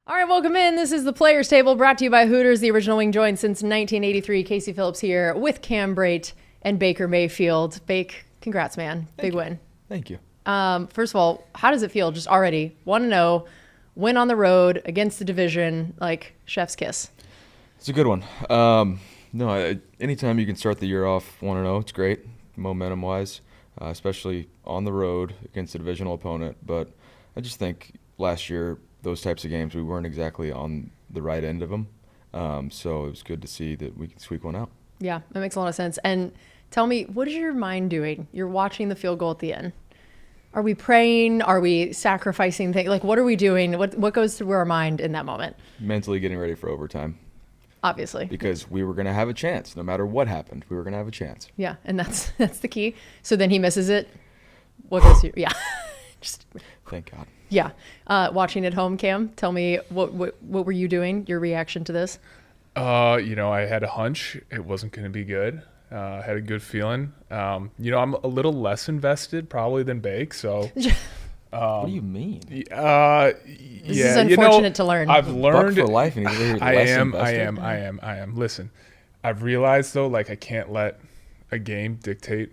All right, welcome in. This is the Players Table, brought to you by Hooters, the original wing joint since 1983. Casey Phillips here with Cam Brate and Baker Mayfield. Bake, congrats, man. Big win. Thank you. First of all, how does it feel just already? 1-0, win on the road against the division, like chef's kiss. It's a good one. Anytime you can start the year off 1-0, it's great, momentum-wise, especially on the road against a divisional opponent. But I just think last year, those types of games, we weren't exactly on the right end of them. So it was good to see that we can squeak one out. Yeah, that makes a lot of sense. And tell me, what is your mind doing? You're watching the field goal at the end. Are we praying? Are we sacrificing things? Like, what are we doing? What goes through our mind in that moment? Mentally getting ready for overtime. Obviously. Because we were going to have a chance. No matter what happened, we were going to have a chance. Yeah, and that's the key. So then he misses it. What goes through? Yeah. Thank God. Yeah. Watching at home, Cam, tell me, what were you doing? Your reaction to this? I had a hunch it wasn't going to be good. I had a good feeling. I'm a little less invested probably than Bake. So, what do you mean? This is unfortunate to learn. I've learned Buck for life, and he's I am. Listen, I've realized though, like I can't let a game dictate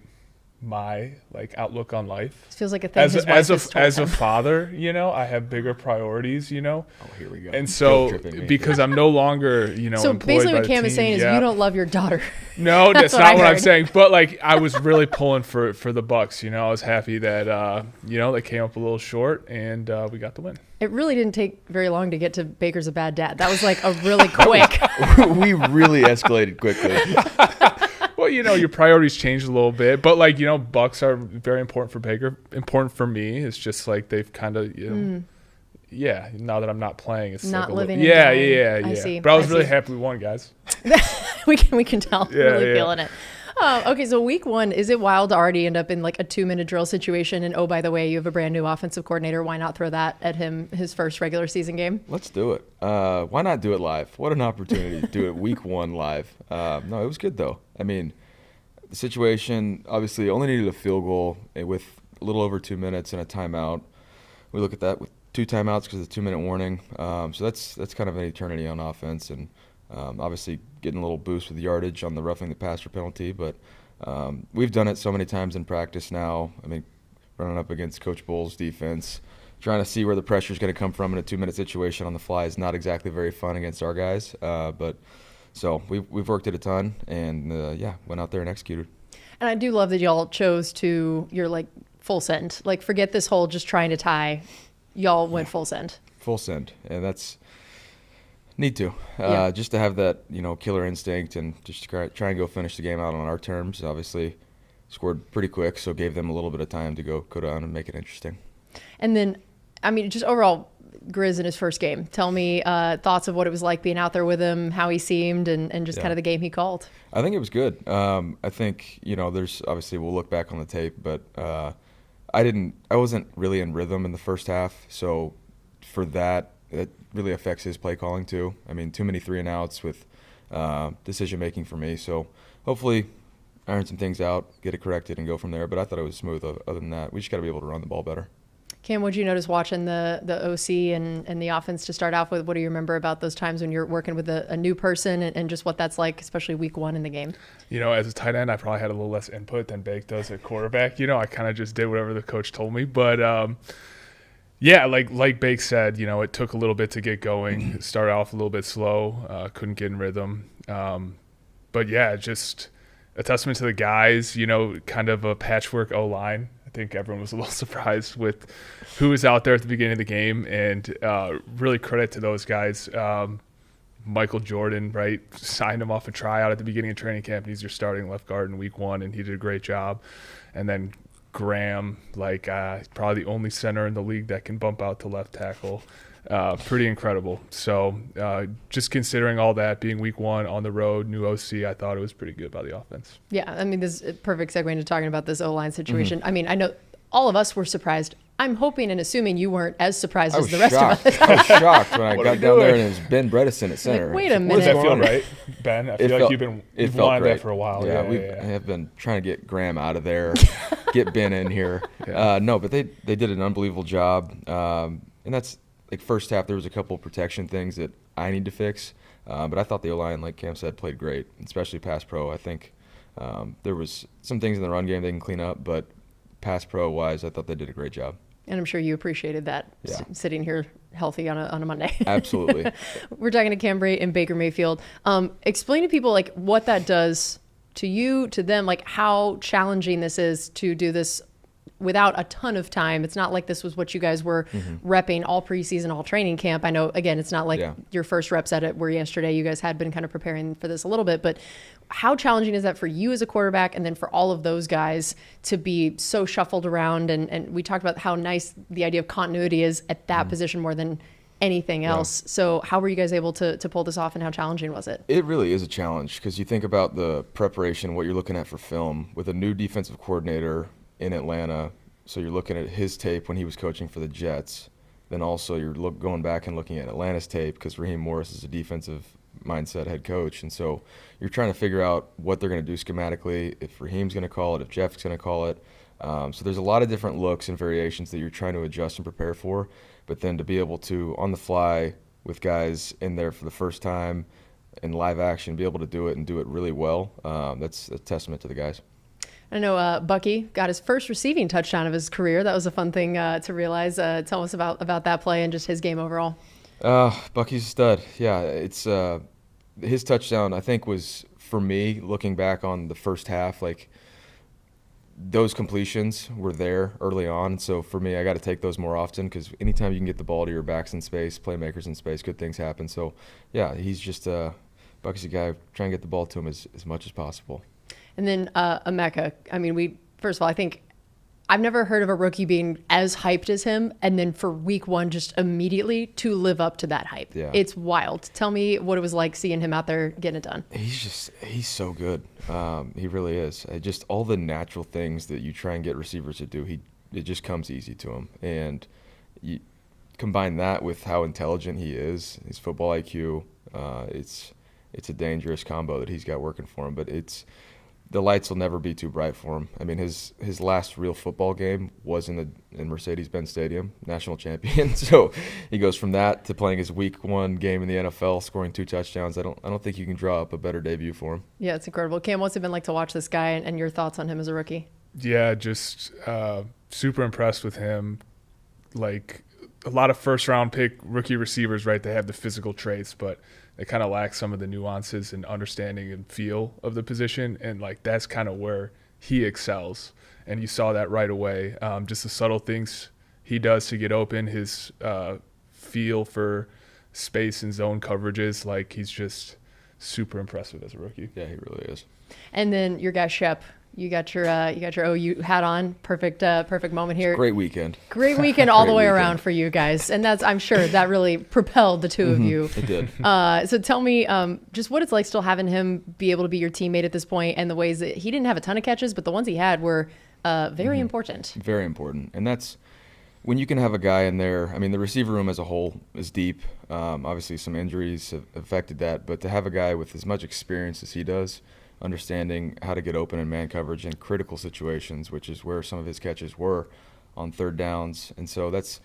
my outlook on life. It feels like a thing as a father, I have bigger priorities, Oh, here we go. And so because I'm no longer, so employed basically by what Cam is saying is you don't love your daughter. No, that's not what I'm saying. But I was really pulling for the Bucs. I was happy that they came up a little short and we got the win. It really didn't take very long to get to Baker's a bad dad. That was a really quick. We really escalated quickly. Well, your priorities changed a little bit, but Bucs are very important for Baker. Important for me. It's just they've kind of yeah. Now that I'm not playing, it's not living. Yeah. I see. But I was really happy we won, guys. we can tell. Really feeling it. Okay, so week one, is it wild to already end up in a 2-minute drill situation? And oh, by the way, you have a brand new offensive coordinator. Why not throw that at him his first regular season game? Let's do it. Why not do it live? What an opportunity to do it week one live. No, it was good though. I mean, the situation obviously only needed a field goal with a little over 2 minutes and a timeout. We look at that with 2 timeouts because of the 2-minute warning. So that's kind of an eternity on offense, and obviously getting a little boost with yardage on the roughing the passer penalty. But we've done it so many times in practice now. I mean, running up against Coach Bull's defense, trying to see where the pressure is going to come from in a 2-minute situation on the fly is not exactly very fun against our guys. So we've worked it a ton, and went out there and executed. And I do love that y'all chose your full send. Forget this whole just trying to tie. Y'all went full send. Full send, and that's need to just to have that killer instinct and just try and go finish the game out on our terms. Obviously, scored pretty quick, so gave them a little bit of time to go down and make it interesting. And then, I mean, just overall, Grizz in his first game. Tell me thoughts of what it was like being out there with him, how he seemed, and just kind of the game he called. I think it was good. I think there's obviously we'll look back on the tape, but I wasn't really in rhythm in the first half, so for that it really affects his play calling too. I mean, too many 3-and-outs with decision making for me. So hopefully iron some things out, get it corrected, and go from there. But I thought it was smooth. Other than that, we just got to be able to run the ball better. Cam, what did you notice watching the OC and the offense to start off with? What do you remember about those times when you're working with a new person and just what that's like, especially week one in the game? As a tight end, I probably had a little less input than Bake does at quarterback. I kind of just did whatever the coach told me. But, like Bake said, it took a little bit to get going. It started off a little bit slow, couldn't get in rhythm. But, just a testament to the guys, kind of a patchwork O-line. I think everyone was a little surprised with who was out there at the beginning of the game, and really credit to those guys. Michael Jordan, right, signed him off a tryout at the beginning of training camp, and he's your starting left guard in week one, and he did a great job. And then Graham, probably the only center in the league that can bump out to left tackle. Pretty incredible. So just considering all that, being week one on the road, new OC, I thought it was pretty good by the offense. Yeah, I mean, this is a perfect segue into talking about this O-line situation. I mean, I know all of us were surprised. I'm hoping and assuming you weren't as surprised as the rest of us. I was shocked when I got down there and it was Ben Bredesen at center. Wait a minute. Does that feel right, Ben? I feel like you've wanted that for a while. I have been trying to get Graham out of there, get Ben in here. No, but they did an unbelievable job. And that's like first half, there was a couple protection things that I need to fix. But I thought the O-line, like Cam said, played great, especially pass pro. I think there was some things in the run game they can clean up, but pass pro-wise, I thought they did a great job. And I'm sure you appreciated that, sitting here healthy on a Monday. Absolutely. We're talking to Cam Brate and Baker Mayfield. Explain to people like what that does to you, to them, like how challenging this is to do this without a ton of time. It's not like this was what you guys were repping all preseason, all training camp. I know, again, it's not like your first reps at it were yesterday. You guys had been kind of preparing for this a little bit, but how challenging is that for you as a quarterback, and then for all of those guys to be so shuffled around? And we talked about how nice the idea of continuity is at that position more than anything else. So how were you guys able to pull this off, and how challenging was it? It really is a challenge, because you think about the preparation, what you're looking at for film with a new defensive coordinator in Atlanta. So you're looking at his tape when he was coaching for the Jets. Then also you're going back and looking at Atlanta's tape, because Raheem Morris is a defensive mindset head coach. And so you're trying to figure out what they're going to do schematically, if Raheem's going to call it, if Jeff's going to call it. So there's a lot of different looks and variations that you're trying to adjust and prepare for. But then to be able to, on the fly, with guys in there for the first time in live action, be able to do it and do it really well, that's a testament to the guys. I know Bucky got his first receiving touchdown of his career. That was a fun thing to realize. Tell us about that play and just his game overall. Bucky's a stud. Yeah, it's his touchdown, I think, was, for me, looking back on the first half, like those completions were there early on. So for me, I got to take those more often, because anytime you can get the ball to your backs in space, playmakers in space, good things happen. So, yeah, he's just Bucky's a guy, trying to get the ball to him as much as possible. And then Emeka, I mean, first of all, I think I've never heard of a rookie being as hyped as him, and then for week one, just immediately to live up to that hype. Yeah. It's wild. Tell me what it was like seeing him out there getting it done. He's so good. He really is. Just all the natural things that you try and get receivers to do, it just comes easy to him. And you combine that with how intelligent he is, his football IQ, it's a dangerous combo that he's got working for him. But the lights will never be too bright for him. I mean, his last real football game was in Mercedes-Benz Stadium, national champion. So he goes from that to playing his week one game in the NFL, scoring 2 touchdowns. I don't think you can draw up a better debut for him. Yeah, it's incredible. Cam, what's it been like to watch this guy, and your thoughts on him as a rookie? Yeah, just super impressed with him. Like a lot of first-round pick rookie receivers, right? They have the physical traits, but they kind of lack some of the nuances and understanding and feel of the position. And, like, that's kind of where he excels. And you saw that right away. Just the subtle things he does to get open, his feel for space and zone coverages. Like, he's just super impressive as a rookie. Yeah, he really is. And then your guy, Shep. You got your OU hat on. Perfect moment here. Great weekend. Great weekend all the way around for you guys, and I'm sure that really propelled the two of you. It did. So tell me, just what it's like still having him be able to be your teammate at this point, and the ways that he didn't have a ton of catches, but the ones he had were very important. Very important, and that's when you can have a guy in there. I mean, the receiver room as a whole is deep. Obviously, some injuries have affected that, but to have a guy with as much experience as he does, understanding how to get open in man coverage in critical situations, which is where some of his catches were on third downs. And so that's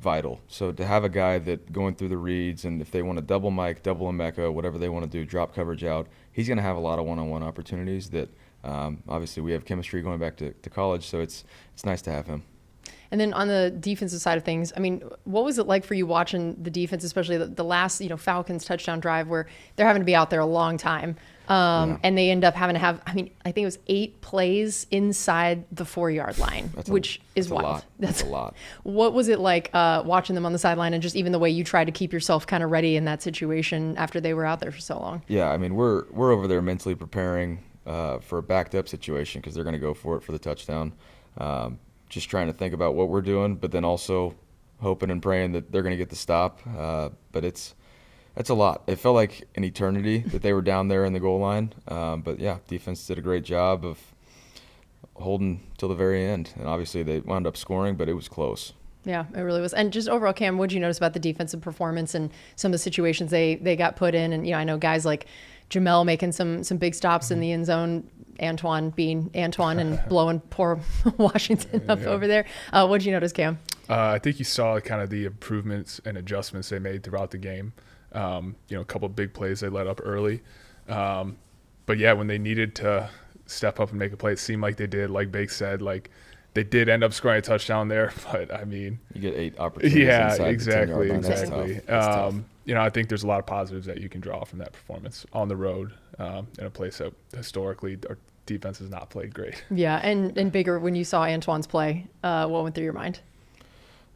vital. So to have a guy that going through the reads, and if they want to double Mike, double Emeka, whatever they want to do, drop coverage out, he's going to have a lot of one-on-one opportunities that obviously we have chemistry going back to college, so it's nice to have him. And then on the defensive side of things, I mean, what was it like for you watching the defense, especially the last, Falcons touchdown drive, where they're having to be out there a long time, and they end up having to have, I think it was 8 plays inside the 4-yard line, which is wild. That's a lot. What was it like watching them on the sideline, and just even the way you tried to keep yourself kind of ready in that situation after they were out there for so long? Yeah, I mean, we're over there mentally preparing for a backed up situation, because they're going to go for it for the touchdown. Just trying to think about what we're doing, but then also hoping and praying that they're going to get the stop. But it's a lot. It felt like an eternity that they were down there in the goal line. But, yeah, defense did a great job of holding till the very end. And obviously they wound up scoring, but it was close. Yeah, it really was. And just overall, Cam, what did you notice about the defensive performance and some of the situations they got put in? And, I know guys like Jamel making some big stops in the end zone, Antoine being Antoine and blowing poor Washington up over there. What did you notice, Cam? I think you saw kind of the improvements and adjustments they made throughout the game. A couple of big plays they let up early. But yeah, when they needed to step up and make a play, it seemed like they did. Like Bake said, like they did end up scoring a touchdown there. But I mean, you get 8 opportunities. Yeah, inside exactly, the 10-yard line. exactly. That's tough. I think there's a lot of positives that you can draw from that performance on the road in a place that historically our defense has not played great. Yeah, and Baker, when you saw Antoine's play, what went through your mind?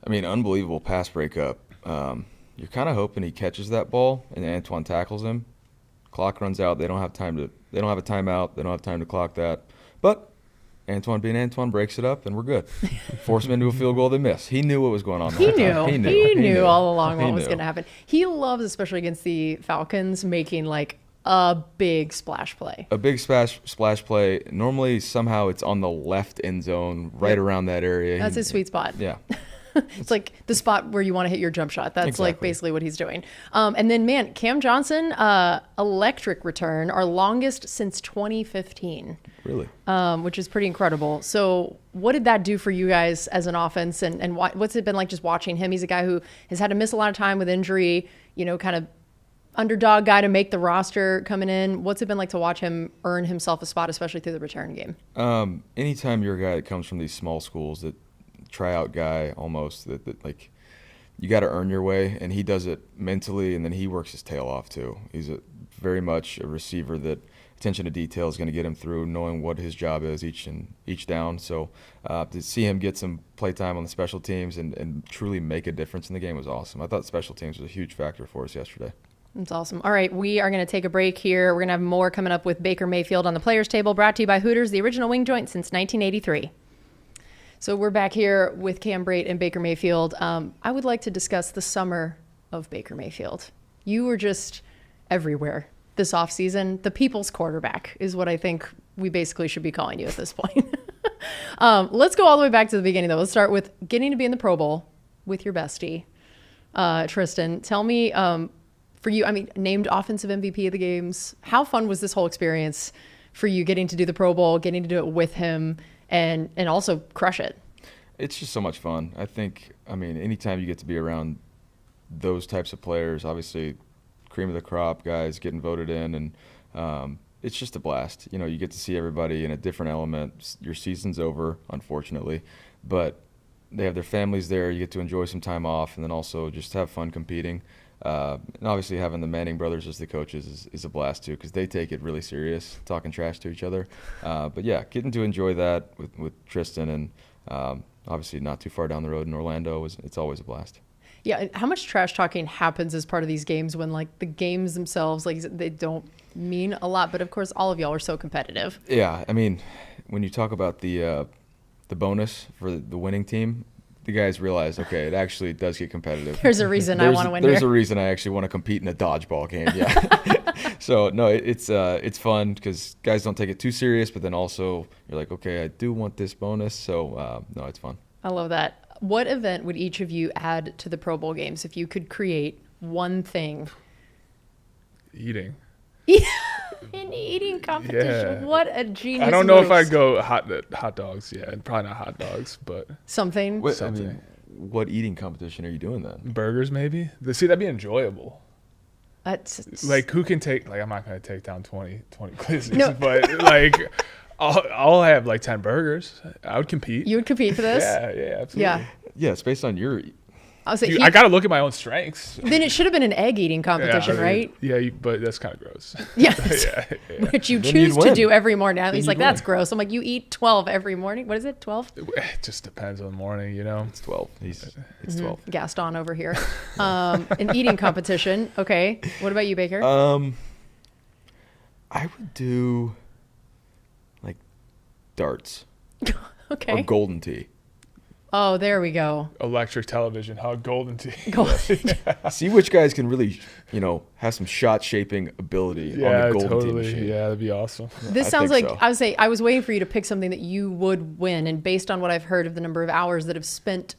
I mean, unbelievable pass breakup. You're kind of hoping he catches that ball and Antoine tackles him. Clock runs out. They don't have a timeout. They don't have time to clock that. But Antoine being Antoine breaks it up, and we're good. Force him into a field goal they miss. He knew what was going on. He knew all along what was going to happen. He loves, especially against the Falcons, making like a big splash play. A big splash play. Normally, somehow it's on the left end zone, right around that area. That's his sweet spot. Yeah. It's like the spot where you want to hit your jump shot. That's like basically what he's doing. And then, man, Cam Johnson, electric return, our longest since 2015. Really? Which is pretty incredible. So what did that do for you guys as an offense? And what's it been like just watching him? He's a guy who has had to miss a lot of time with injury, kind of underdog guy to make the roster coming in. What's it been like to watch him earn himself a spot, especially through the return game? Anytime you're a guy that comes from these small schools, that tryout guy almost, that like you got to earn your way, and he does it mentally, and then he works his tail off too. He's very much a receiver that attention to detail is going to get him through, knowing what his job is each down. So to see him get some play time on the special teams and truly make a difference in the game was awesome. I thought special teams was a huge factor for us yesterday. That's awesome. All right, we are going to take a break here. We're going to have more coming up with Baker Mayfield on the Players Table, brought to you by Hooters, the original wing joint since 1983. So we're back here with Cam Brate and Baker Mayfield. I would like to discuss the summer of Baker Mayfield. You were just everywhere this offseason. The people's quarterback is what I think we basically should be calling you at this point. Let's go all the way back to the beginning, though. Let's start with getting to be in the Pro Bowl with your bestie, Tristan. Tell me, for you, named offensive MVP of the games, how fun was this whole experience for you, getting to do the Pro Bowl, getting to do it with him, and also crush it? It's just so much fun. I think, anytime you get to be around those types of players, obviously cream of the crop guys getting voted in, and it's just a blast. You get to see everybody in a different element. Your season's over, unfortunately, but they have their families there. You get to enjoy some time off, and then also just have fun competing. And obviously having the Manning brothers as the coaches is a blast too, because they take it really serious, talking trash to each other. But yeah, getting to enjoy that with Tristan, and obviously not too far down the road in Orlando, it's always a blast. Yeah, how much trash talking happens as part of these games when like the games themselves, like they don't mean a lot, but of course all of y'all are so competitive. Yeah, when you talk about the bonus for the winning team, the guys realize, okay, it actually does get competitive. There's a reason I want to win There's here. a reason I actually want to compete in a dodgeball game, yeah. So, no, it's fun because guys don't take it too serious, but then also you're like, okay, I do want this bonus. So, no, it's fun. I love that. What event would each of you add to the Pro Bowl games if you could create one thing? Eating. An eating competition. Yeah. What a genius I don't know move. if I'd go hot dogs. Yeah, probably not hot dogs, but something. What eating competition are you doing then? Burgers, maybe. See, that'd be enjoyable. That's like, who can take? Like, I'm not gonna take down 20 quizzes, no. but like, I'll have like 10 burgers. I would compete. You would compete for this? Yeah, absolutely. Yeah, it's based on your. I got to look at my own strengths. Then it should have been an egg eating competition, right? Yeah, but that's kind of gross. Yeah. Which you choose to do every morning. He's like, that's gross. I'm like, you eat 12 every morning. What is it, 12? It just depends on the morning, It's 12. It's 12. Gaston over here. An eating competition. Okay. What about you, Baker? I would do, like, darts. Okay. Or golden tea. Oh, there we go. Electric television, golden tea. See which guys can really, have some shot shaping ability on the golden tea machine. Yeah, that'd be awesome. This sounds like, so. I was waiting for you to pick something that you would win, and based on what I've heard of the number of hours that have spent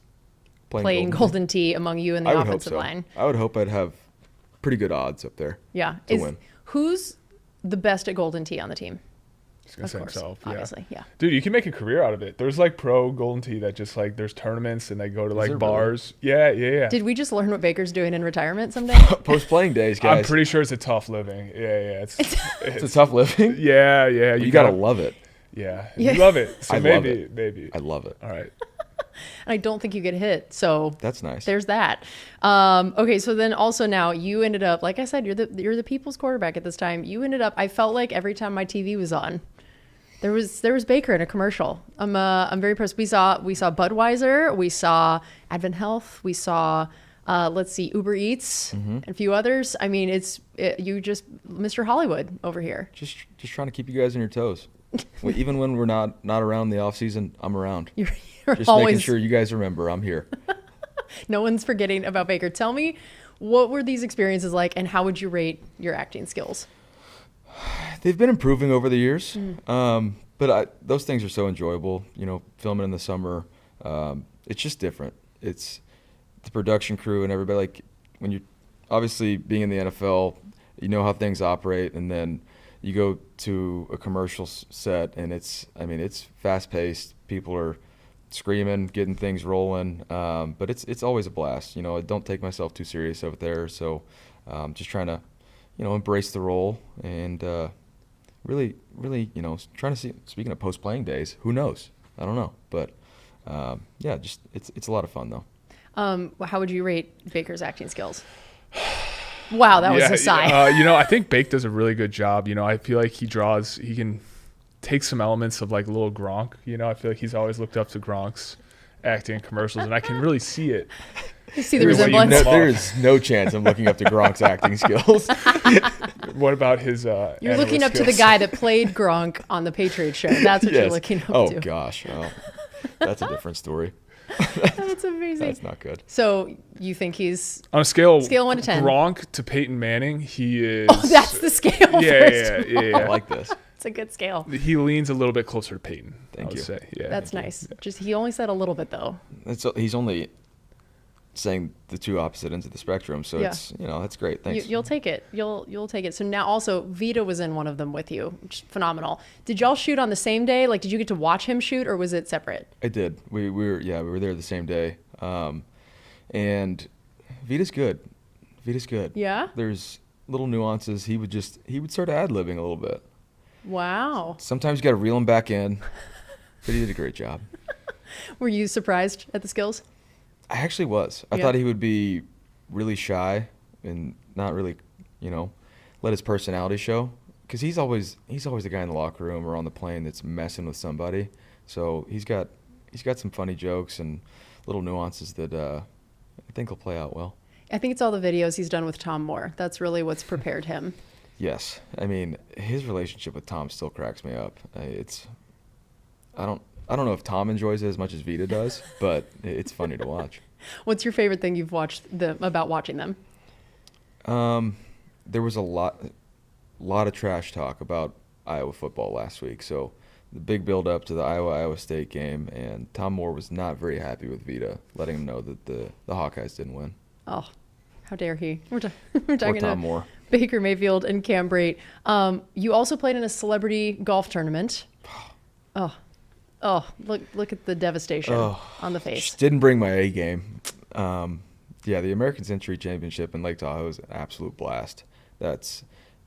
playing golden tea among you and the offensive line. I would hope I'd have pretty good odds up there. Yeah. To win. Who's the best at golden tea on the team? He's gonna say himself. Obviously, yeah. Dude, you can make a career out of it. There's like pro golden tee that just like there's tournaments and they go to like bars. Really? Yeah. Did we just learn what Baker's doing in retirement someday? Post-playing days, guys. I'm pretty sure it's a tough living. Yeah. It's a tough living? Yeah. You gotta love it. Yeah. You love it. So maybe. I love it. All right. And I don't think you get hit, so that's nice. There's that. Okay, so then also now you ended up, like I said, you're the people's quarterback at this time. You ended up. I felt like every time my TV was on, there was Baker in a commercial. I'm very impressed. We saw Budweiser, we saw Advent Health, we saw Uber Eats, and a few others. I mean, you just Mr. Hollywood over here. Just trying to keep you guys on your toes. Even when we're not around the off season, I'm around. You're just always making sure you guys remember I'm here. No one's forgetting about Baker. Tell me, what were these experiences like, and how would you rate your acting skills? They've been improving over the years, but those things are so enjoyable. You know, filming in the summer, it's just different. It's the production crew and everybody. Like when you obviously being in the NFL, you know how things operate, and then you go to a commercial set and it's fast paced. People are screaming, getting things rolling. But it's always a blast. You know, I don't take myself too serious over there. So just trying to, embrace the role and really, trying to see, speaking of post-playing days, who knows? I don't know. But just it's a lot of fun though. How would you rate Baker's acting skills? Wow, that was a sigh. I think Bake does a really good job. I feel like he can take some elements of like little Gronk. I feel like he's always looked up to Gronk's acting in commercials, and I can really see it. You see the resemblance? There's no chance I'm looking up to Gronk's acting skills. What about his You're looking up to the guy that played Gronk on the Patriots show. That's what you're looking up to. Oh, gosh. Oh, that's a different story. That's amazing. That's not good. So you think he's on a scale 1 to 10? Gronk to Peyton Manning, he is. Oh, that's the scale. Yeah. I like this. It's a good scale. He leans a little bit closer to Peyton. Thank you. Say. Yeah, that's nice. Just he only said a little bit though. He's only saying the two opposite ends of the spectrum, so it's that's great. Thanks. You'll take it. You'll take it. So now also Vita was in one of them with you, which is phenomenal. Did y'all shoot on the same day? Like, did you get to watch him shoot, or was it separate? I did. We were there the same day, and Vita's good. Yeah. There's little nuances. He would start ad-libbing a little bit. Wow. Sometimes you got to reel him back in, but he did a great job. Were you surprised at the skills? I actually was. I thought he would be really shy and not really, let his personality show. Because he's always the guy in the locker room or on the plane that's messing with somebody. So he's got some funny jokes and little nuances that I think will play out well. I think it's all the videos he's done with Tom Moore. That's really what's prepared him. Yes. I mean, his relationship with Tom still cracks me up. I don't know if Tom enjoys it as much as Vita does, but it's funny to watch. What's your favorite thing you've watched about watching them? There was a lot of trash talk about Iowa football last week. So the big build up to the Iowa State game, and Tom Moore was not very happy with Vita, letting him know that the Hawkeyes didn't win. Oh, how dare he? We're talking Tom Moore. Baker Mayfield and Cam Brate. You also played in a celebrity golf tournament. Oh, look at the devastation on the face. Just didn't bring my A game. The American Century Championship in Lake Tahoe is an absolute blast. That's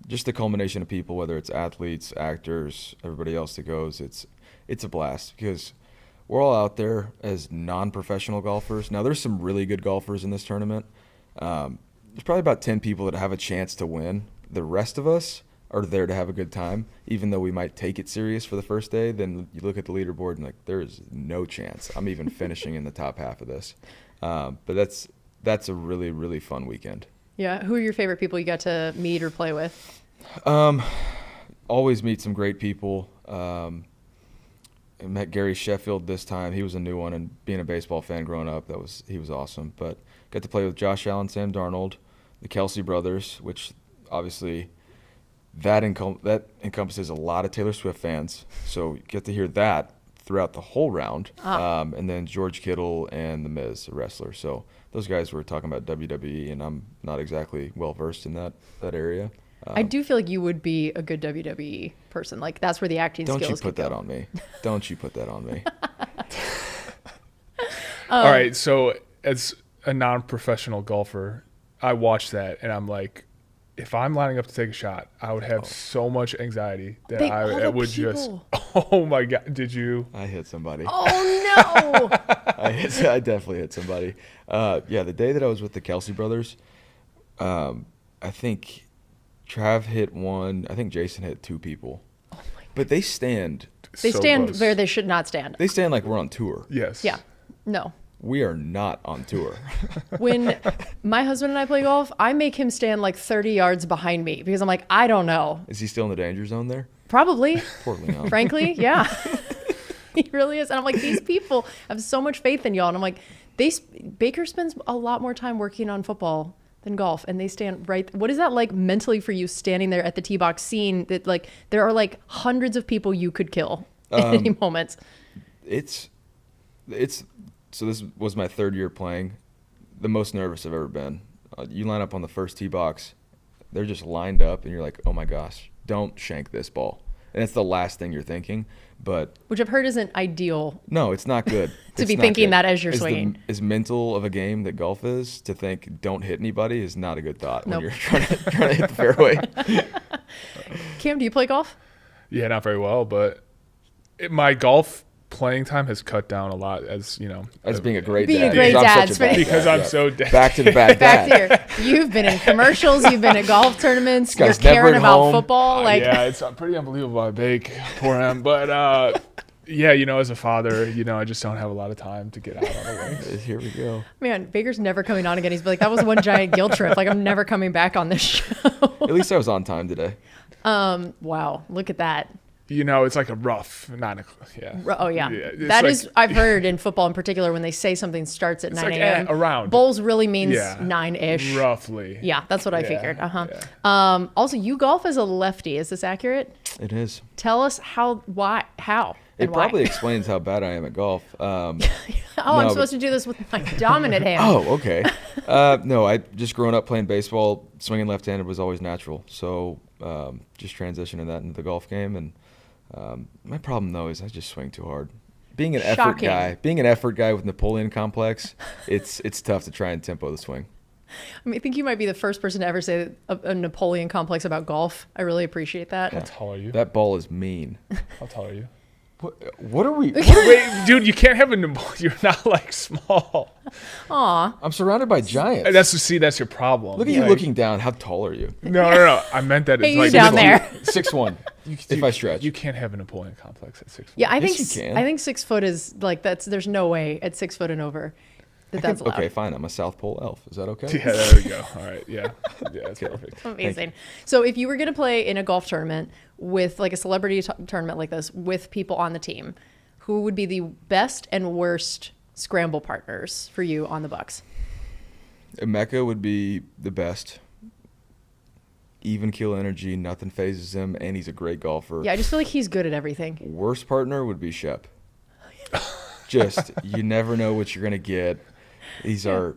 just the culmination of people, whether it's athletes, actors, everybody else that goes. It's a blast because we're all out there as non-professional golfers. Now, there's some really good golfers in this tournament. There's probably about 10 people that have a chance to win. The rest of us are there to have a good time, even though we might take it serious for the first day. Then you look at the leaderboard and there is no chance I'm even finishing in the top half of this. But that's a really, really fun weekend. Yeah. Who are your favorite people you got to meet or play with? Always meet some great people. I met Gary Sheffield this time. He was a new one, and being a baseball fan growing up, he was awesome. But got to play with Josh Allen, Sam Darnold, the Kelsey brothers, which obviously that encompasses a lot of Taylor Swift fans. So you get to hear that throughout the whole round. And then George Kittle and The Miz, a wrestler. So those guys were talking about WWE, and I'm not exactly well versed in that area. I do feel like you would be a good WWE person. Like that's where the acting skills. Don't you put that on me? Don't you put that on me? All right, so as a non-professional golfer, I watch that and I'm like, if I'm lining up to take a shot, I would have so much anxiety that I would just. Oh my God! Did you? I hit somebody. Oh no! I definitely hit somebody. Yeah, the day that I was with the Kelsey brothers, I think Trav hit one. I think Jason hit two people. Oh my God. But they stand. They so stand close. where they should not stand. They stand like we're on tour. Yes. Yeah. No. We are not on tour. When my husband and I play golf, I make him stand like 30 yards behind me because I'm like, I don't know. Is he still in the danger zone there? Probably. Poor Leon. Frankly, yeah. He really is. And I'm like, these people have so much faith in y'all. And I'm like, Baker spends a lot more time working on football than golf, and they stand right. What is that like mentally for you, standing there at the tee box, seeing that like there are like hundreds of people you could kill at any moment? It's so this was my third year playing. The most nervous I've ever been. You line up on the first tee box, they're just lined up, and you're like, oh my gosh, don't shank this ball. And it's the last thing you're thinking. But which I've heard isn't ideal. No, it's not good. To be thinking that as you're swinging. As mental of a game that golf is, to think don't hit anybody is not a good thought Nope. when you're trying to hit the fairway. Cam, do you play golf? Yeah, not very well, but my golf playing time has cut down a lot, as you know. As being a great Being dad. a great dad. Because I'm so dead. Back to the bad Back dad. to you've been in commercials, you've been at golf tournaments, you're guy's never caring at about home. football. Like Yeah, it's pretty unbelievable by Bake. Poor him. But yeah, you know, as a father, you know, I just don't have a lot of time to get out on the links. Here we go. Man, Baker's never coming on again. He's like, that was one giant guilt trip. Like, I'm never coming back on this show. At least I was on time today. Wow, look at that. You know, it's like a rough 9 o'clock. Yeah. Oh, yeah. It's That like- is, I've heard in football in particular, when they say something starts at 9 like, a.m. around. Bowls really means Yeah. 9-ish. Roughly. Yeah, that's what I Yeah, figured. Uh-huh. yeah. Also, you golf as a lefty. Is this accurate? It is. Tell us how, and It why. probably explains how bad I am at golf. I'm No, supposed to do this with my dominant hand. Oh, okay. No, I just growing up playing baseball, swinging left-handed was always natural. So just transitioning that into the golf game. And my problem, though, is I just swing too hard. Being an Shocking. effort guy with Napoleon complex, it's tough to try and tempo the swing. I mean, I think you might be the first person to ever say a Napoleon complex about golf. I really appreciate that. How tall are you? That ball is mean. How tall are you? What are we? Wait, dude, you can't have you're not like small. Aw. I'm surrounded by giants. That's your problem. Look at you Like, looking down. How tall are you? No. I meant that Hey, it's you like down there. 6'1", if I stretch. You can't have a Napoleon complex at 6'1". Yeah, I Yes, think you can. I think 6 foot is like there's no way at 6 foot and over that's allowed. Okay, fine. I'm a South Pole elf. Is that okay? Yeah, there we go. All right. Yeah. Yeah, that's perfect. Amazing. So if you were going to play in a golf tournament with like a celebrity tournament like this with people on the team, who would be the best and worst scramble partners for you on the Bucs? Emeka would be the best. Even keel energy, nothing phases him, and he's a great golfer. Yeah, I just feel like he's good at everything. Worst partner would be Shep. Just you never know what you're gonna get. He's our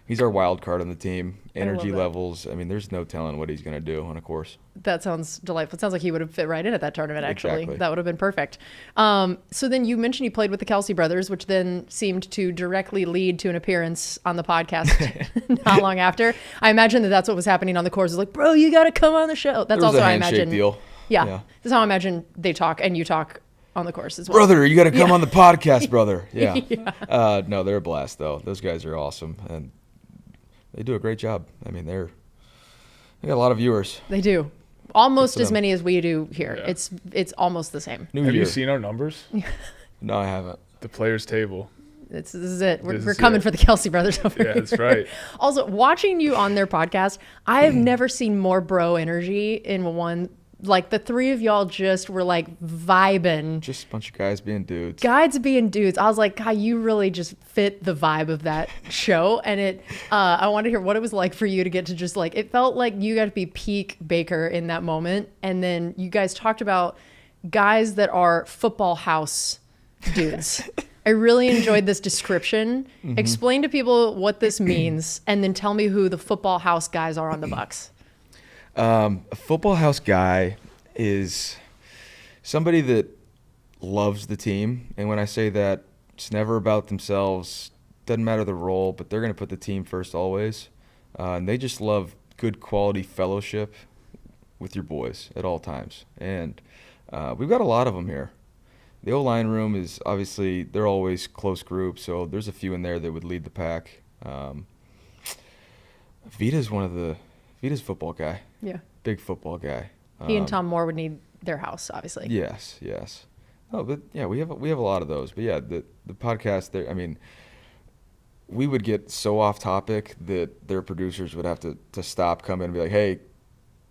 wild card on the team. Energy that. levels. I mean, there's no telling what he's gonna do on a course. That sounds delightful. It sounds like he would have fit right in at that tournament, actually. Exactly. That would have been perfect. So then you mentioned you played with the Kelsey brothers, which then seemed to directly lead to an appearance on the podcast not long after. I imagine that's what was happening on the course. It was like, bro, you got to come on the show. That's There was also a how I handshake imagine. deal. Yeah. That's how I imagine they talk and you talk on the course as well. Brother, you got to come on the podcast, brother. Yeah. No, they're a blast, though. Those guys are awesome, and they do a great job. I mean, they got a lot of viewers. They do. Almost Good for as them. many as we do here. Yeah. It's almost the same. New Have year. you seen our numbers? No, I haven't. The players' table. This is it. This We're is coming it. for the Kelsey brothers over Yeah, here. that's right. Also, watching you on their podcast, I have never seen more bro energy in one. Like the three of y'all just were like vibing. Just a bunch of guys being dudes. Guys being dudes. I was like, God, you really just fit the vibe of that show. And I want to hear what it was like for you to get to just like, it felt like you got to be peak Baker in that moment. And then you guys talked about guys that are football house dudes. I really enjoyed this description. Mm-hmm. Explain to people what this means and then tell me who the football house guys are on the Bucs. A football house guy is somebody that loves the team. And when I say that, it's never about themselves. Doesn't matter the role, but they're going to put the team first always. And they just love good quality fellowship with your boys at all times. And we've got a lot of them here. The O-line room is obviously, they're always close groups, so there's a few in there that would lead the pack. Vita's Vita's a football guy. Yeah. Big football guy. He and Tom Moore would need their house, obviously. Yes. Oh, but yeah, we have a lot of those. But yeah, the podcast there, I mean, we would get so off topic that their producers would have to stop, come in and be like, hey,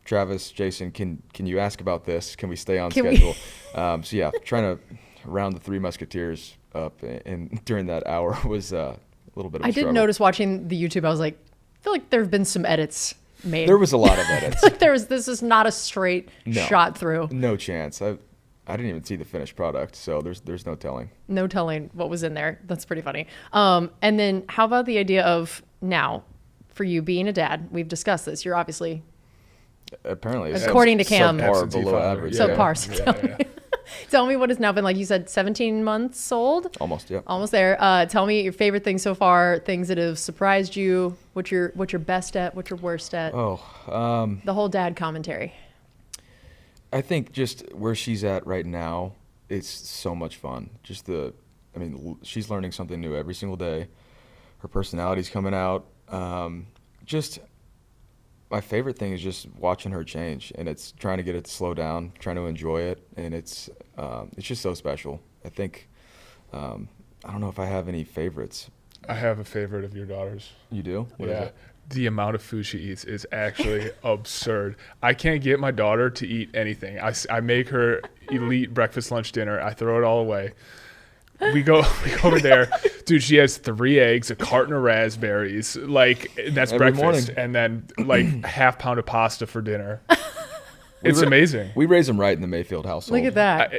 Travis, Jason, can you ask about this? Can we stay on schedule? So yeah, trying to round the Three Musketeers up and during that hour was a little bit of a struggle. I did notice watching the YouTube, I was like, I feel like there have been some edits made. There was a lot of edits. Like this is not a straight shot through. No chance. I didn't even see the finished product, so there's no telling. No telling what was in there. That's pretty funny. And then how about the idea of now, for you being a dad, we've discussed this. You're obviously apparently according to Cam subpar below average. Subpar. Tell me what it's now been like. You said 17 months old. Almost, yeah. Almost there. Tell me your favorite things so far. Things that have surprised you. What you're best at. What you're worst at. The whole dad commentary. I think just where she's at right now, it's so much fun. She's learning something new every single day. Her personality's coming out. My favorite thing is just watching her change, and it's trying to get it to slow down, trying to enjoy it, and it's just so special. I think I don't know if I have any favorites. I have a favorite of your daughter's. You do? What is it? The amount of food she eats is actually absurd. I can't get my daughter to eat anything. I make her elite breakfast, lunch, dinner. I throw it all away. We go over there. Dude, she has 3 eggs, a carton of raspberries. Like, that's every breakfast. Morning. And then, like, half pound of pasta for dinner. It's amazing. We raise them right in the Mayfield household. Look at that.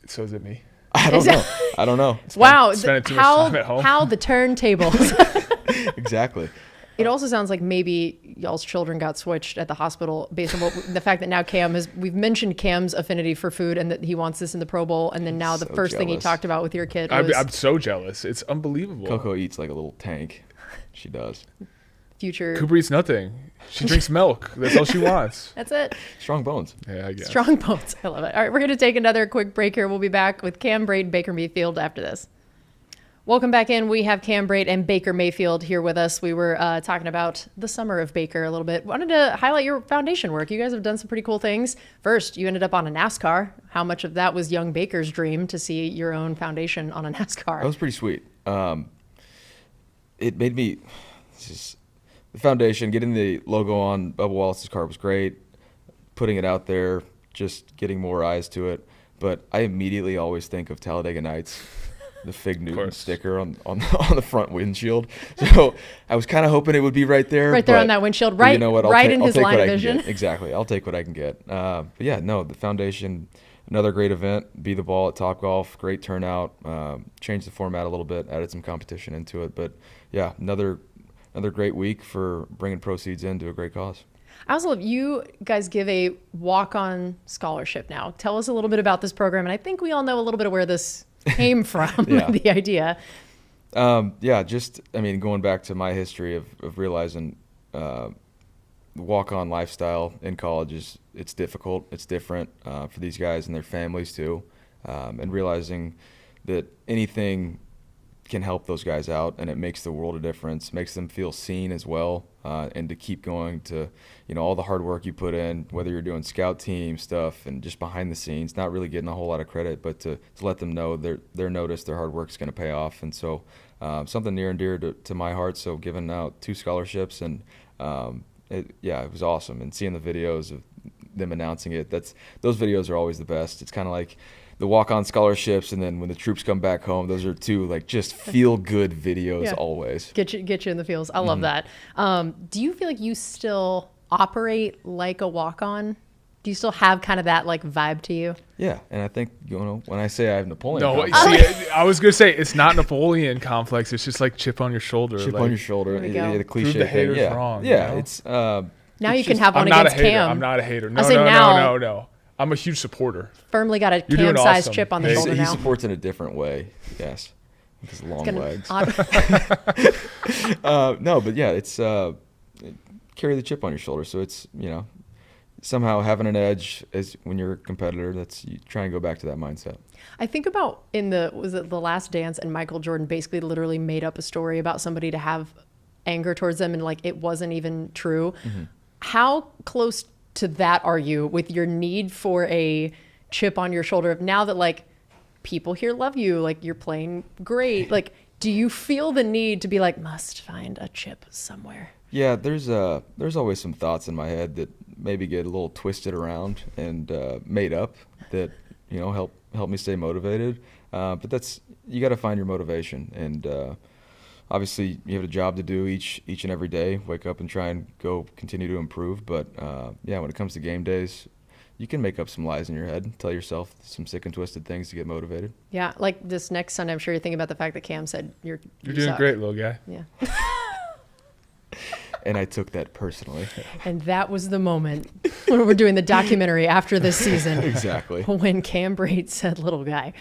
So is it me? I don't know. Wow. Spending too much time at home. How the turntables. Exactly. It also sounds like maybe y'all's children got switched at the hospital based on the fact that now we've mentioned Cam's affinity for food and that he wants this in the Pro Bowl. And then now the first thing he talked about with your kid was... I'm so jealous. It's unbelievable. Coco eats like a little tank. She does. Future. Cooper eats nothing. She drinks milk. That's all she wants. That's it. Strong bones. Yeah, I guess. Strong bones. I love it. All right, we're going to take another quick break here. We'll be back with Cam Brate, Baker Mayfield after this. Welcome back in. We have Cam Brate and Baker Mayfield here with us. We were talking about the summer of Baker a little bit. Wanted to highlight your foundation work. You guys have done some pretty cool things. First, you ended up on a NASCAR. How much of that was young Baker's dream to see your own foundation on a NASCAR? That was pretty sweet. It made me... The foundation, getting the logo on Bubba Wallace's car was great. Putting it out there, just getting more eyes to it. But I immediately always think of Talladega Nights. The Fig Newton sticker on the front windshield. So I was kind of hoping it would be right there. Right there on that windshield, right, you know what, in his line of vision. Exactly. I'll take what I can get. But yeah, no, the foundation, another great event. Be the Ball at Topgolf, great turnout. Changed the format a little bit, added some competition into it. But yeah, another great week for bringing proceeds into a great cause. I also love you guys give a walk-on scholarship now. Tell us a little bit about this program. And I think we all know a little bit of where this came from, the idea. Going back to my history of realizing the walk-on lifestyle in college it's difficult, it's different for these guys and their families too, and realizing that anything can help those guys out, and it makes the world a difference, makes them feel seen as well, and to keep going to, all the hard work you put in, whether you're doing scout team stuff and just behind the scenes, not really getting a whole lot of credit, but to let them know they're noticed, their hard work's going to pay off. And so something near and dear to my heart. So giving out 2 scholarships, and it was awesome. And seeing the videos of them announcing it, those videos are always the best. It's kind of like the walk-on scholarships, and then when the troops come back home, those are 2 just feel-good videos always. Get you in the feels. I love that. Do you feel like you still operate like a walk-on? Do you still have kind of that vibe to you? Yeah, and I think when I say I have Napoleon. No, see, I was gonna say it's not Napoleon complex. It's just like chip on your shoulder. Chip on your shoulder. The cliche Prove the haters thing. wrong. Yeah, it's Now you can have one against Cam. I'm not a hater. No. I'm a huge supporter. Firmly got a Cam-sized chip on the shoulder now. He supports in a different way. Yes. With his long legs. No, but yeah, it's carry the chip on your shoulder. So it's, somehow having an edge as when you're a competitor, you try and go back to that mindset. I think about was it The Last Dance, and Michael Jordan basically literally made up a story about somebody to have anger towards them, and like it wasn't even true. Mm-hmm. How close to that are you with your need for a chip on your shoulder now that like people here love you, like you're playing great? Like, do you feel the need to be like, must find a chip somewhere? Yeah, there's always some thoughts in my head that maybe get a little twisted around and made up that help me stay motivated. But you got to find your motivation, and obviously you have a job to do each and every day. Wake up and try and go continue to improve. But when it comes to game days, you can make up some lies in your head, tell yourself some sick and twisted things to get motivated. Yeah, like this next Sunday, I'm sure you're thinking about the fact that Cam said you're doing great, little guy. Yeah. And I took that personally. And that was the moment when we're doing the documentary after this season. Exactly. When Cam Brate said little guy.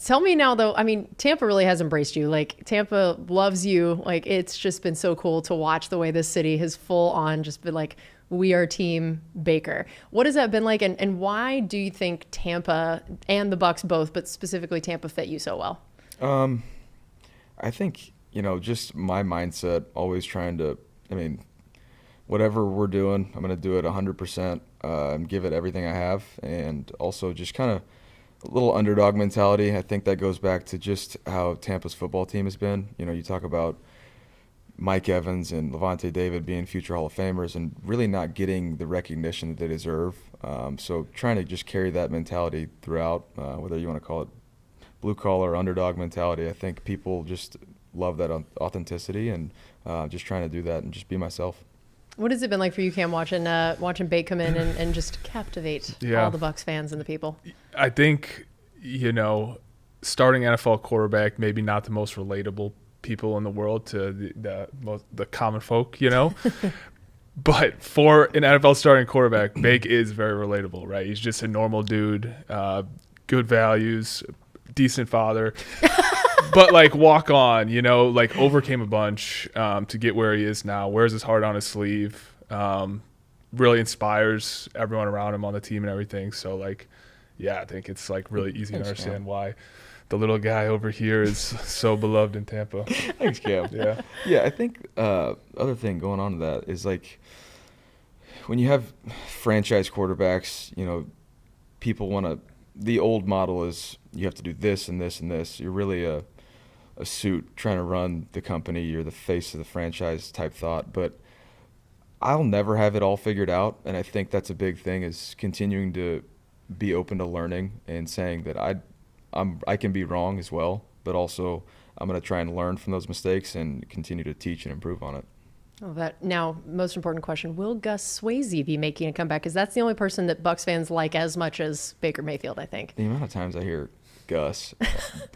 Tell me now, though, I mean, Tampa really has embraced you. Like, Tampa loves you. Like, it's just been so cool to watch the way this city has full on just been like, we are Team Baker. What has that been like? And why do you think Tampa and the Bucs both, but specifically Tampa, fit you so well? I think, just my mindset, always trying to, whatever we're doing, I'm going to do it 100% and give it everything I have. And also just kind of a little underdog mentality. I think that goes back to just how Tampa's football team has been. You talk about Mike Evans and Levante David being future Hall of Famers and really not getting the recognition that they deserve. So trying to just carry that mentality throughout, whether you want to call it blue-collar underdog mentality. I think people just love that authenticity, and just trying to do that and just be myself. What has it been like for you, Cam, watching Bate come in and just captivate all the Bucs fans and the people? I think, starting NFL quarterback, maybe not the most relatable people in the world to the common folk, But for an NFL starting quarterback, Bake is very relatable, right? He's just a normal dude, good values, decent father. But like walk on, like overcame a bunch to get where he is now, wears his heart on his sleeve, really inspires everyone around him on the team and everything. So like, I think it's like really easy to understand why the little guy over here is so beloved in Tampa. Thanks, Cam. Yeah, I think other thing going on to that is like when you have franchise quarterbacks, people want to, the old model is you have to do this and this and this. You're really a suit trying to run the company. You're the face of the franchise type thought. But I'll never have it all figured out, and I think that's a big thing is continuing to be open to learning and saying that I can be wrong as well, but also I'm going to try and learn from those mistakes and continue to teach and improve on it. Oh, that now, most important question, will Gus Swayze be making a comeback? Because that's the only person that Bucs fans like as much as Baker Mayfield, I think. The amount of times I hear Gus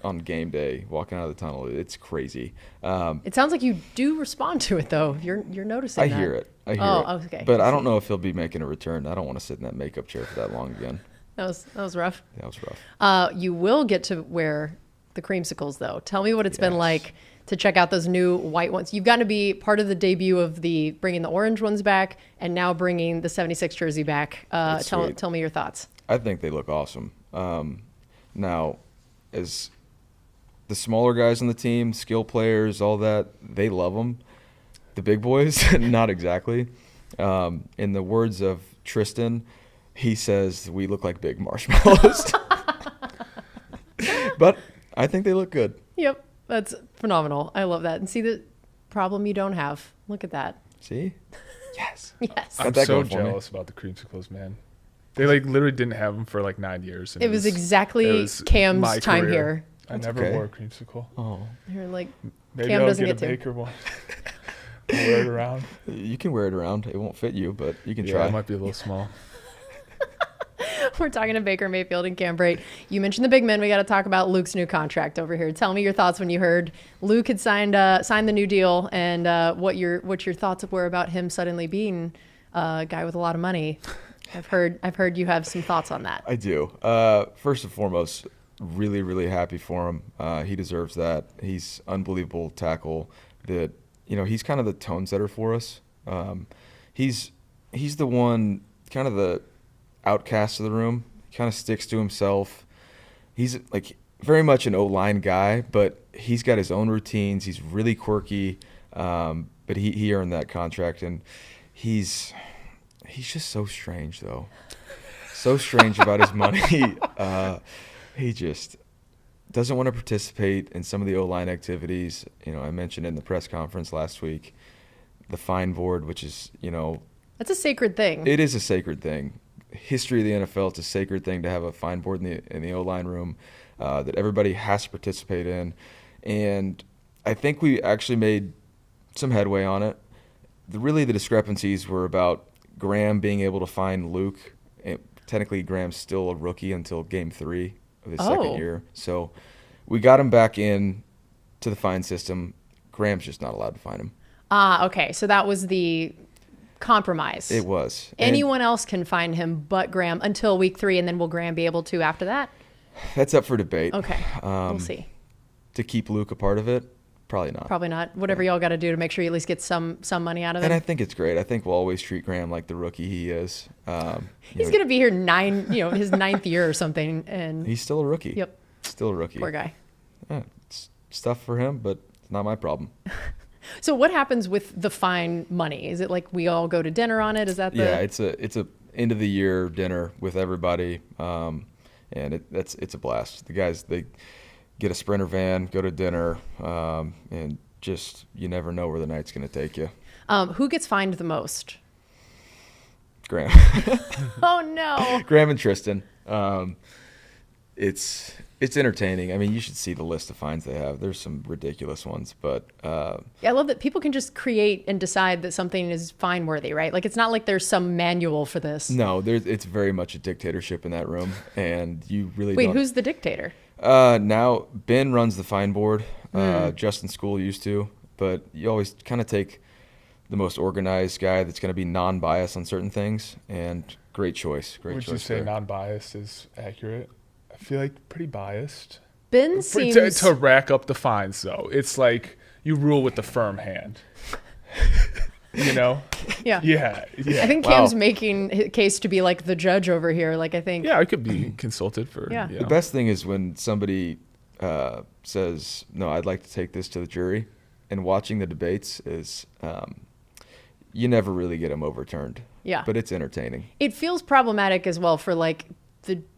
on game day walking out of the tunnel, it's crazy. It sounds like you do respond to it, though. You're noticing that. I hear it. Okay. But I don't know if he'll be making a return. I don't want to sit in that makeup chair for that long again. That was rough. That was rough. You will get to wear the creamsicles, though. Tell me what it's been like to check out those new white ones. You've gotten to be part of the debut of bringing the orange ones back and now bringing the 76 jersey back. Tell me your thoughts. I think they look awesome. Now, as the smaller guys on the team, skill players, all that, they love them. The big boys, not exactly. In the words of Tristan, he says we look like big marshmallows. But I think they look good. Yep, that's phenomenal. I love that. And see the problem you don't have. Look at that. See? Yes. Yes. I'm so jealous about the creamsicles, man. They like literally didn't have them for like 9 years. It was exactly Cam's time here. I never wore a creamsicle. Oh. You're like, maybe Cam I'll doesn't get a get to. Baker one. Wear it around. You can wear it around. It won't fit you, but you can Yeah, try. it might be a little small. We're talking to Baker Mayfield and Cam Brate. You mentioned the big men. We got to talk about Luke's new contract over here. Tell me your thoughts when you heard Luke had signed the new deal, and what your thoughts were about him suddenly being a guy with a lot of money. I've heard you have some thoughts on that. I do. First and foremost, really, really happy for him. He deserves that. He's unbelievable tackle. That he's kind of the tone setter for us. He's the one, kind of the outcast of the room. He kind of sticks to himself. He's like very much an O-line guy, but he's got his own routines. He's really quirky, but he earned that contract, and he's just so strange, though. So strange about his money. He just doesn't want to participate in some of the O-line activities. I mentioned in the press conference last week, the fine board, which is, that's a sacred thing. It is a sacred thing. History of the NFL, it's a sacred thing to have a fine board in the O-line room that everybody has to participate in. And I think we actually made some headway on it. The discrepancies were about Graham being able to find Luke. And technically, Graham's still a rookie until Game 3 of his second year. So we got him back in to the fine system. Graham's just not allowed to find him. Okay. So that was the compromise. It was. Anyone else can find him but Graham until week 3, and then will Graham be able to after that? That's up for debate. Okay. We'll see. To keep Luke a part of it, probably not. Probably not. Whatever y'all got to do to make sure you at least get some money out of it. And I think it's great. I think we'll always treat Graham like the rookie he is. He's going to be here his 9th year or something, and he's still a rookie. Yep. Still a rookie. Poor guy. Yeah, it's stuff for him, but it's not my problem. So what happens with the fine money? Is it like we all go to dinner on it? Is that the... Yeah, it's a end of the year dinner with everybody, and it's a blast. The guys, they get a Sprinter van, go to dinner, and just you never know where the night's going to take you. Who gets fined the most? Graham. Oh no. Graham and Tristan. It's entertaining. I mean, you should see the list of fines they have. There's some ridiculous ones, but yeah, I love that people can just create and decide that something is fine worthy, right? Like it's not like there's some manual for this. No, it's very much a dictatorship in that room, and you really Wait, don't... who's the dictator? Now Ben runs the fine board. Justin School used to, but you always kind of take the most organized guy that's going to be non-biased on certain things, and great choice. Would you say non-biased is accurate? I feel like pretty biased. Ben seems... To rack up the fines, though. It's like you rule with the firm hand. Yeah. Yeah. I think Cam's making his case to be like the judge over here. Like I think... Yeah, I could be consulted for... Yeah. The best thing is when somebody says, no, I'd like to take this to the jury, and watching the debates is... you never really get them overturned. Yeah. But it's entertaining. It feels problematic as well for like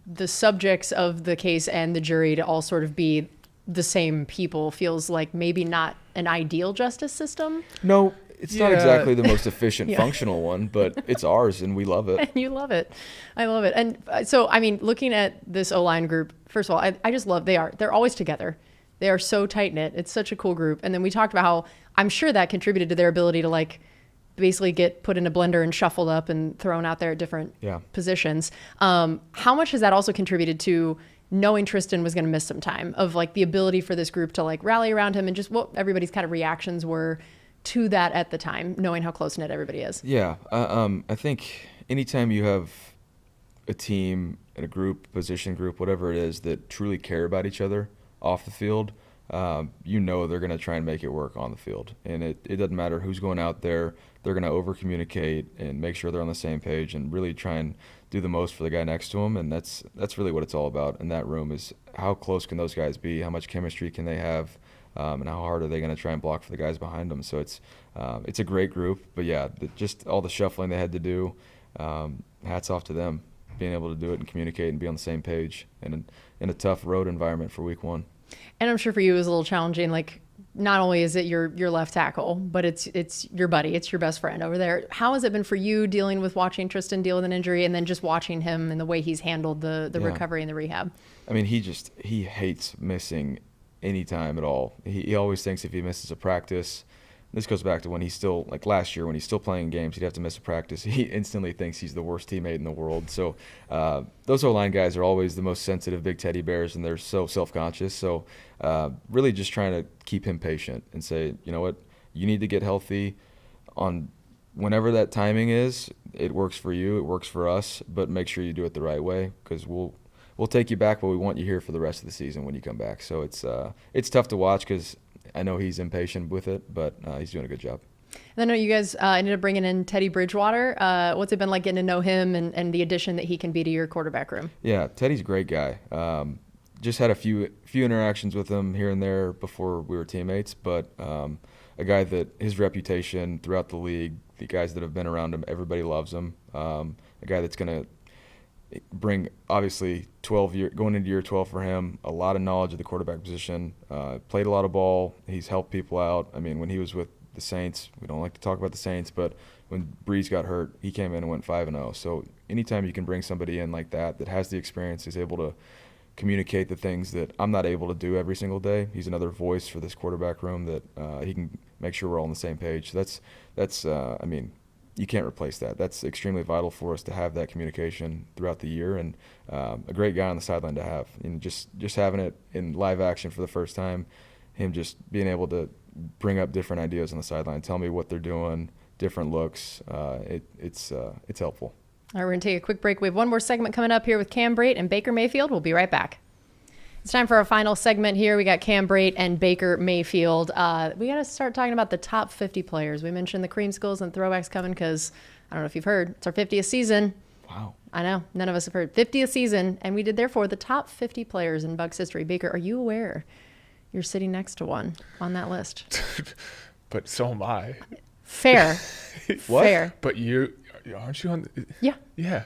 the subjects of the case and the jury to all sort of be the same people. Feels like maybe not an ideal justice system. No, it's not exactly the most efficient, functional one, but it's ours and we love it. And you love it. I love it. And so, I mean, looking at this O-line group, first of all, I just love, they're always together. They are so tight knit. It's such a cool group. And then we talked about how I'm sure that contributed to their ability to like basically get put in a blender and shuffled up and thrown out there at different positions. How much has that also contributed to knowing Tristan was going to miss some time, of like the ability for this group to like rally around him, and just what everybody's kind of reactions were to that at the time, knowing how close knit everybody is? Yeah. I think anytime you have a team and a group, position group, whatever it is, that truly care about each other off the field, they're going to try and make it work on the field. And it doesn't matter who's going out there. They're going to over-communicate and make sure they're on the same page and really try and do the most for the guy next to them. And that's really what it's all about in that room, is how close can those guys be, how much chemistry can they have, and how hard are they going to try and block for the guys behind them. So it's a great group. But, yeah, just all the shuffling they had to do, hats off to them, being able to do it and communicate and be on the same page in a tough road environment for week 1. And I'm sure for you it was a little challenging. Like, not only is it your left tackle, but it's your buddy, it's your best friend over there. How has it been for you dealing with watching Tristan deal with an injury, and then just watching him and the way he's handled the recovery and the rehab? I mean, he hates missing any time at all. He always thinks if he misses a practice, this goes back to when he's still, like last year, when he's still playing games, he'd have to miss a practice. He instantly thinks he's the worst teammate in the world. So those O-line guys are always the most sensitive big teddy bears, and they're so self-conscious. So really just trying to keep him patient and say, you know what, you need to get healthy on whenever that timing is, it works for you, it works for us, but make sure you do it the right way, because we'll take you back, but we want you here for the rest of the season when you come back. So it's tough to watch because I know he's impatient with it, but he's doing a good job. And I know you guys ended up bringing in Teddy Bridgewater. What's it been like getting to know him and the addition that he can be to your quarterback room? Yeah, Teddy's a great guy. Just had a few interactions with him here and there before we were teammates, but a guy that his reputation throughout the league, the guys that have been around him, everybody loves him. A guy that's going to bring, obviously, going into year 12 for him, a lot of knowledge of the quarterback position, played a lot of ball. He's helped people out. I mean, when he was with the Saints, we don't like to talk about the Saints, but when Breeze got hurt, he came in and went 5-0. So anytime you can bring somebody in like that has the experience, is able to communicate the things that I'm not able to do every single day. He's another voice for this quarterback room that he can make sure we're all on the same page. That's I mean, you can't replace that. That's extremely vital for us to have that communication throughout the year, and a great guy on the sideline to have. And just having it in live action for the first time, him just being able to bring up different ideas on the sideline, tell me what they're doing, different looks. It's helpful. All right, we're going to take a quick break. We have one more segment coming up here with Cam Brate and Baker Mayfield. We'll be right back. It's time for our final segment here. We got Cam Brate and Baker Mayfield. We got to start talking about the top 50 players. We mentioned the creamsicles and throwbacks coming because, I don't know if you've heard, it's our 50th season. Wow. I know. None of us have heard. 50th season, and we did, therefore, the top 50 players in Bucs history. Baker, are you aware you're sitting next to one on that list? But so am I. Fair. What? Fair. But aren't you on? Yeah. Yeah.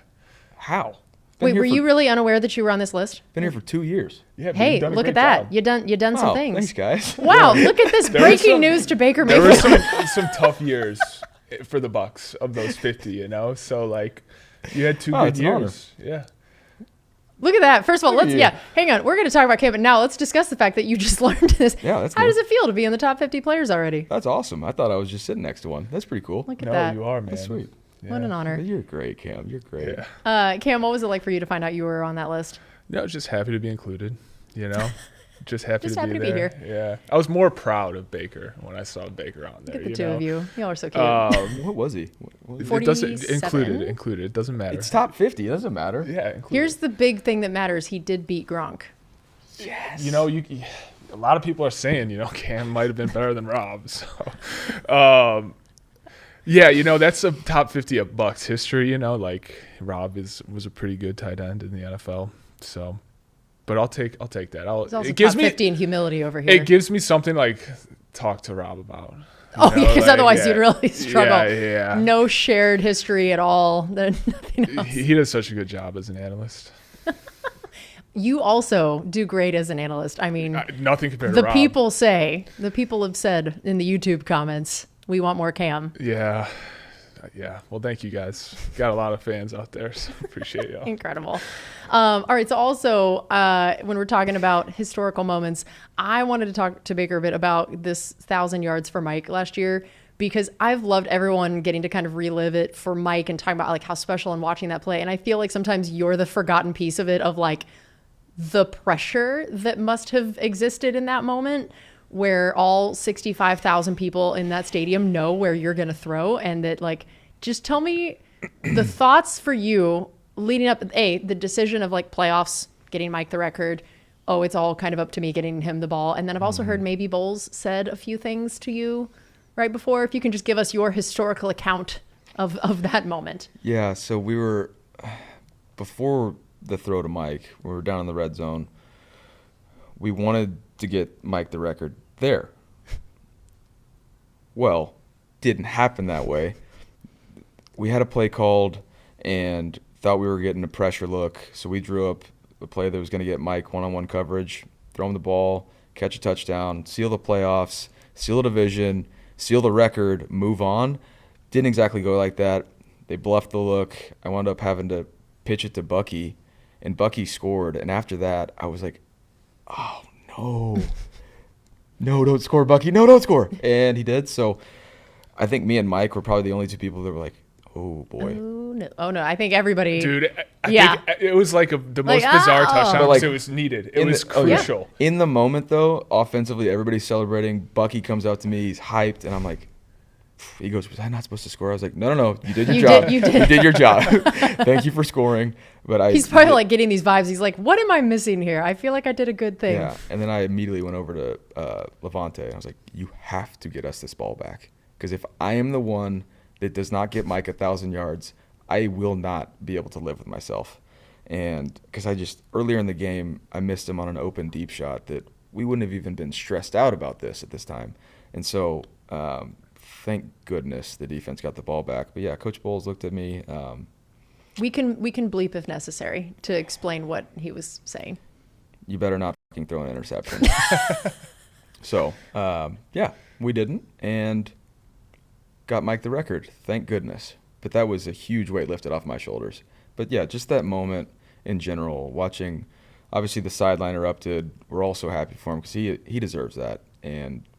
How? Wait, were you really unaware that you were on this list? Been here for 2 years. Yeah. Hey, look at that. You done some Wow, things. Thanks, guys. Wow, look at this breaking news to Baker There Mayfield. were some tough years for the Bucs of those 50, you know? So, like, you had two good it's an honor. years. Yeah. Look at that. First of all, Look at you. hang on. We're going to talk about Cam, but now let's discuss the fact that you just learned this. Yeah, that's How good. does it feel to be in the top 50 players already? That's awesome. I thought I was just sitting next to one. That's pretty cool. Look at No, that. you are, man. That's sweet. Yeah. What an honor. You're great, Cam. You're great. Yeah. Cam, what was it like for you to find out you were on that list? No, just happy to be incled, you know? Just happy Just to happy be to be there. here. Yeah. I was more proud of Baker when I saw Baker on there. Look at the you two know? of you. Y'all are so cute. What was he? What was he? It doesn't 47? included. It doesn't matter. It's top 50. It doesn't matter. Yeah, included. Here's the big thing that matters. He did beat Gronk. Yes. You know, a lot of people are saying, you know, Cam might have been better than Rob. So, yeah, you know, that's a top 50 of Bucs history. You know, like Rob was a pretty good tight end in the NFL. So, but I'll take that. It's also it gives top me 50 in humility over here. it gives me something like talk to Rob about. Oh, You know, because like, otherwise yeah. you'd really struggle. Yeah. No shared history at all. Nothing else. He does such a good job as an analyst. You also do great as an analyst. I mean, Nothing compared the to Rob. people have said in the YouTube comments, we want more Cam. Yeah. Well, thank you guys. Got a lot of fans out there, so appreciate y'all. Incredible. All right. So also, when we're talking about historical moments, I wanted to talk to Baker a bit about this 1,000 yards for Mike last year, because I've loved everyone getting to kind of relive it for Mike and talking about like how special and watching that play. And I feel like sometimes you're the forgotten piece of it, of like the pressure that must have existed in that moment, where all 65,000 people in that stadium know where you're going to throw. And that, like, just tell me the thoughts for you leading up, the decision of like playoffs, getting Mike the record. Oh, it's all kind of up to me getting him the ball. And then I've also heard maybe Bowles said a few things to you right before. If you can just give us your historical account of that moment. Yeah, so we were, before the throw to Mike, we were down in the red zone. We wanted to get Mike the record there. Well, didn't happen that way. We had a play called and thought we were getting a pressure look, so we drew up a play that was going to get Mike one-on-one coverage, throw him the ball, catch a touchdown, seal the playoffs, seal the division, seal the record, move on. Didn't exactly go like that. They bluffed the look. I wound up having to pitch it to Bucky, and Bucky scored. And after that, I was like, oh, no. No, don't score, Bucky. No, don't score. And he did. So I think me and Mike were probably the only two people that were like, oh, boy. Oh, no. I think everybody. Dude, I think it was like the most bizarre touchdown, But, because like, it was needed. It was Oh, yeah. crucial. In the moment, though, offensively, everybody's celebrating. Bucky comes out to me. He's hyped. And I'm like, He goes, was I not supposed to score? I was like, no, you did your job. You did. You did your job. Thank you for scoring. But he's probably like getting these vibes. He's like, what am I missing here? I feel like I did a good thing. Yeah, and then I immediately went over to Levante, and I was like, you have to get us this ball back. Because if I am the one that does not get Mike 1,000 yards, I will not be able to live with myself. And because earlier in the game, I missed him on an open deep shot that we wouldn't have even been stressed out about this at this time. And so thank goodness the defense got the ball back. But yeah, Coach Bowles looked at me. We can bleep if necessary to explain what he was saying. You better not fucking throw an interception. So yeah, we didn't, and got Mike the record. Thank goodness. But that was a huge weight lifted off my shoulders. But yeah, just that moment in general, watching, obviously the sideline erupted. We're all so happy for him because he deserves that.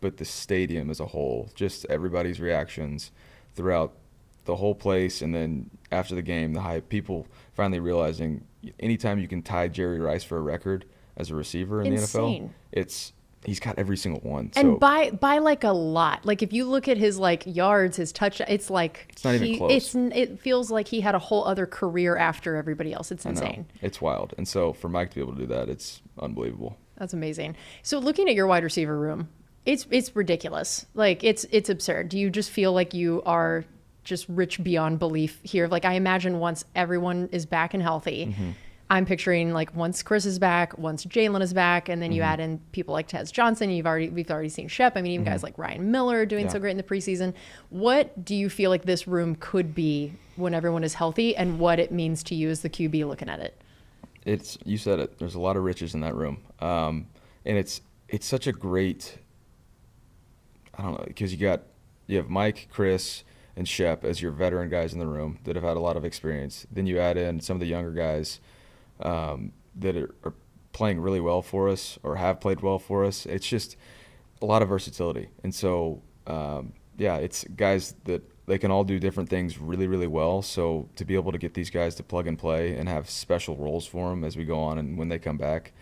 But the stadium as a whole, just everybody's reactions throughout the whole place, and then after the game, the hype, people finally realizing anytime you can tie Jerry Rice for a record as a receiver in Insane. the NFL, he's got every single one. And so, by like a lot. Like if you look at his like yards, his touch, it's like it's not even close. It feels like he had a whole other career after everybody else. It's insane. It's wild. And so for Mike to be able to do that, it's unbelievable. That's amazing. So looking at your wide receiver room, it's ridiculous. Like it's absurd. Do you just feel like you are just rich beyond belief here? Like I imagine once everyone is back and healthy, I'm picturing like once Chris is back, once Jalen is back, and then you add in people like Tez Johnson. We've already seen Shep. I mean, even guys like Ryan Miller doing so great in the preseason. What do you feel like this room could be when everyone is healthy, and what it means to you as the QB looking at it? You said it. There's a lot of riches in that room, and it's such a great. I don't know, because you have Mike, Chris, and Shep as your veteran guys in the room that have had a lot of experience. Then you add in some of the younger guys that are playing really well for us or have played well for us. It's just a lot of versatility. And so, it's guys that they can all do different things really, really well. So to be able to get these guys to plug and play and have special roles for them as we go on and when they come back,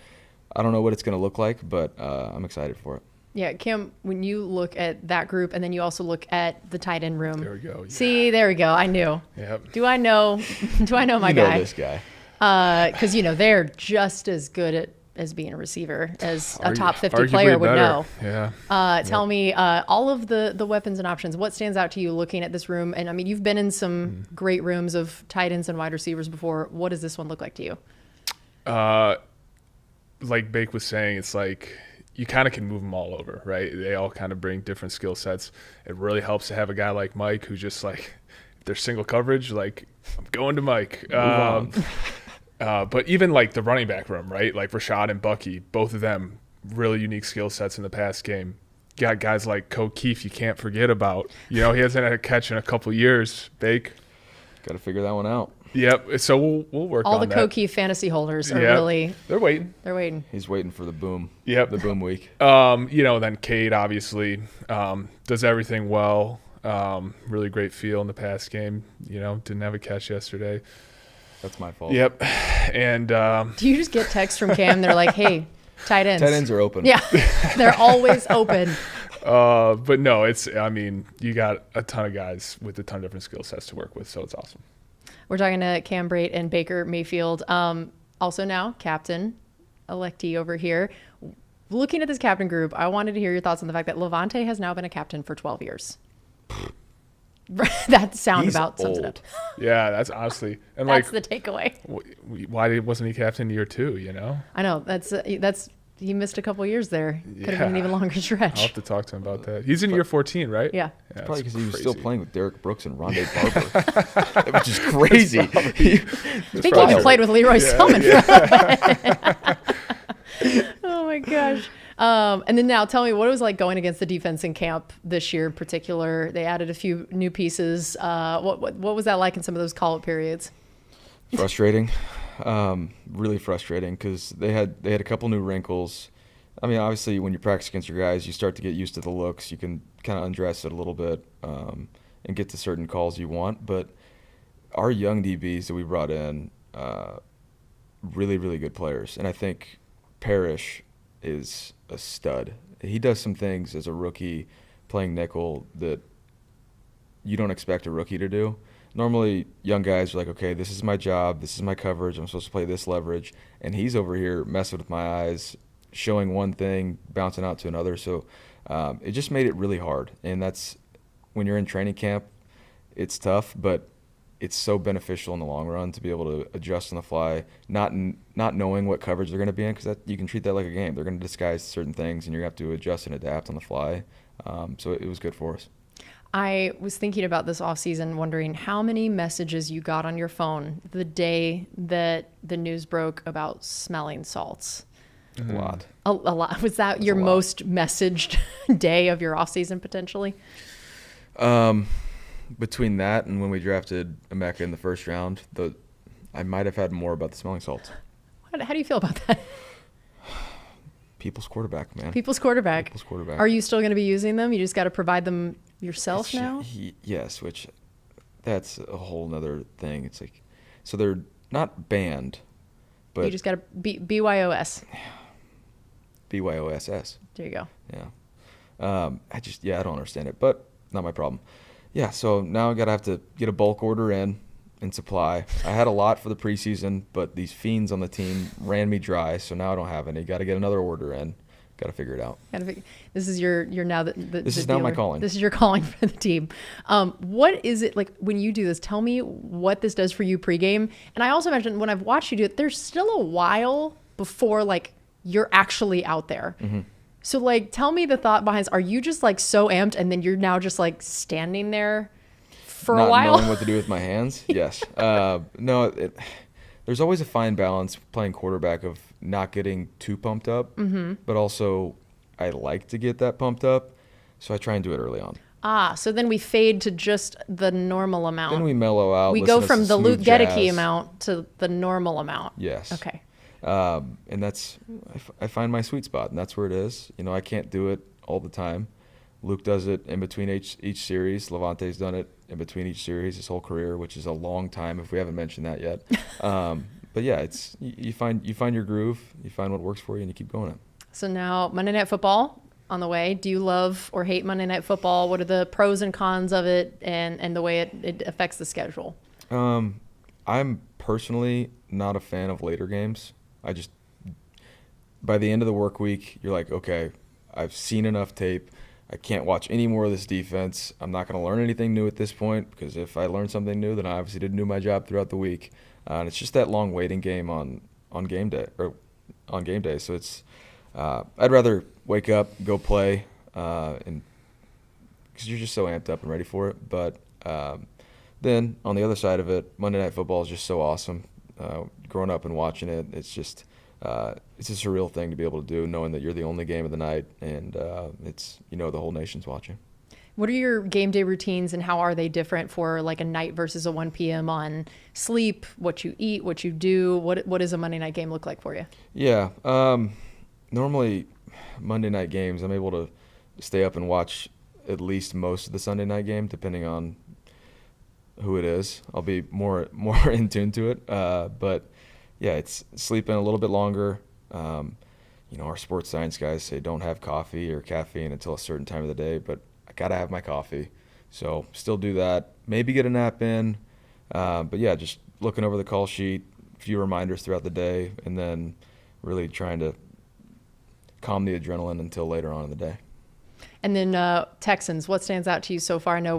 I don't know what it's going to look like, but I'm excited for it. Yeah, Cam, when you look at that group and then you also look at the tight end room. There we go. Yeah. See, there we go. I knew. Yep. Do I know my guy? You know this guy. Because, they're just as good as being a receiver as a top 50 player would know. Yeah. Tell me all of the weapons and options. What stands out to you looking at this room? And, I mean, you've been in some great rooms of tight ends and wide receivers before. What does this one look like to you? Like Bake was saying, it's like you kind of can move them all over, right? They all kind of bring different skill sets. It really helps to have a guy like Mike who's just like, if there's single coverage, like, I'm going to Mike. But even like the running back room, right? Like Rashad and Bucky, both of them really unique skill sets in the past game. You got guys like Keefe you can't forget about. He hasn't had a catch in a couple years. Bake. Got to figure that one out. Yep. So we'll work on that. All the Keefe fantasy holders are really. They're waiting. He's waiting for the boom. Yep. The boom week. Then Cade obviously does everything well. Really great feel in the pass game. Didn't have a catch yesterday. That's my fault. Yep. And do you just get texts from Cam? They're like, "Hey, tight ends." Tight ends are open. Yeah, they're always open. But no, you got a ton of guys with a ton of different skill sets to work with, so it's awesome. We're talking to Cam Brate and Baker Mayfield. Also now captain electee over here. Looking at this captain group, I wanted to hear your thoughts on the fact that Levante has now been a captain for 12 years. That sound sums it up. Yeah, that's honestly, and that's the takeaway. Why wasn't he captain year 2? I know that's he missed a couple years there. Could have been an even longer stretch. I'll have to talk to him about that. He's in year 14, right? Yeah. Probably because he was still playing with Derek Brooks and Rondé Barber, which is crazy. I think he even played with Leroy Selman. Yeah. Oh my gosh. And then now tell me what it was like going against the defense in camp this year in particular. They added a few new pieces. What was that like in some of those call-up periods? Frustrating. Really frustrating because they had a couple new wrinkles. I mean, obviously, when you practice against your guys, you start to get used to the looks. You can kind of undress it a little bit and get to certain calls you want. But our young DBs that we brought in, really, really good players. And I think Parrish is a stud. He does some things as a rookie playing nickel that you don't expect a rookie to do. Normally, young guys are like, okay, this is my job, this is my coverage, I'm supposed to play this leverage, and he's over here messing with my eyes, showing one thing, bouncing out to another. So it just made it really hard, and that's when you're in training camp, it's tough, but it's so beneficial in the long run to be able to adjust on the fly, not knowing what coverage they're going to be in, because you can treat that like a game. They're going to disguise certain things, and you're going to have to adjust and adapt on the fly. So it was good for us. I was thinking about this offseason, wondering how many messages you got on your phone the day that the news broke about smelling salts. A lot. A lot. Was that your most messaged day of your offseason potentially? Between that and when we drafted Emeka in the first round, I might have had more about the smelling salts. How do you feel about that? People's quarterback, man. People's quarterback. Are you still going to be using them? You just got to provide them yourself now? Yes, which that's a whole nother thing. It's like, so they're not banned, but you just got to BYOS. BYOSS. There you go. Yeah. I don't understand it, but not my problem. Yeah, so now I have to get a bulk order in and supply. I had a lot for the preseason, but these fiends on the team ran me dry, so now I don't have any. Got to get another order in. Got to figure it out. This is your now the this is the now dealer. my calling. This is your calling for the team. What is it like when you do this? Tell me what this does for you pregame. And I also imagine when I've watched you do it, there's still a while before like you're actually out there. Mm-hmm. So like, tell me the thought behind. Are you just like so amped, and then you're now just like standing there for a while, not knowing what to do with my hands? Yes. No. There's always a fine balance playing quarterback of not getting too pumped up, mm-hmm. but also I like to get that pumped up, so I try and do it early on. So then we fade to just the normal amount. Then we mellow out. We go from the Luke Gedeke amount to the normal amount. Yes. Okay. And I find my sweet spot, and that's where it is. You know, I can't do it all the time. Luke does it in between each series. Levante's done it in between each series his whole career, which is a long time if we haven't mentioned that yet. But yeah, it's you find your groove, you find what works for you, and you keep going it. So now Monday Night Football on the way. Do you love or hate Monday Night Football? What are the pros and cons of it, and the way it affects the schedule? I'm personally not a fan of later games. By the end of the work week, you're like, okay, I've seen enough tape. I can't watch any more of this defense. I'm not going to learn anything new at this point, because if I learn something new, then I obviously didn't do my job throughout the week. And it's just that long waiting game on game day. So it's I'd rather wake up, go play, and because you're just so amped up and ready for it. But then on the other side of it, Monday Night Football is just so awesome. Growing up and watching it, it's just it's a surreal thing to be able to do, knowing that you're the only game of the night, and it's the whole nation's watching. What are your game day routines, and how are they different for like a night versus a 1 p.m. on sleep, what you eat, what you do? What does a Monday night game look like for you? Yeah, normally Monday night games, I'm able to stay up and watch at least most of the Sunday night game, depending on who it is. I'll be more in tune to it, but yeah, it's sleeping a little bit longer. Our sports science guys say don't have coffee or caffeine until a certain time of the day, but I gotta have my coffee, so still do that. Maybe get a nap in, but yeah, just looking over the call sheet, a few reminders throughout the day, and then really trying to calm the adrenaline until later on in the day. And then Texans, what stands out to you so far? I know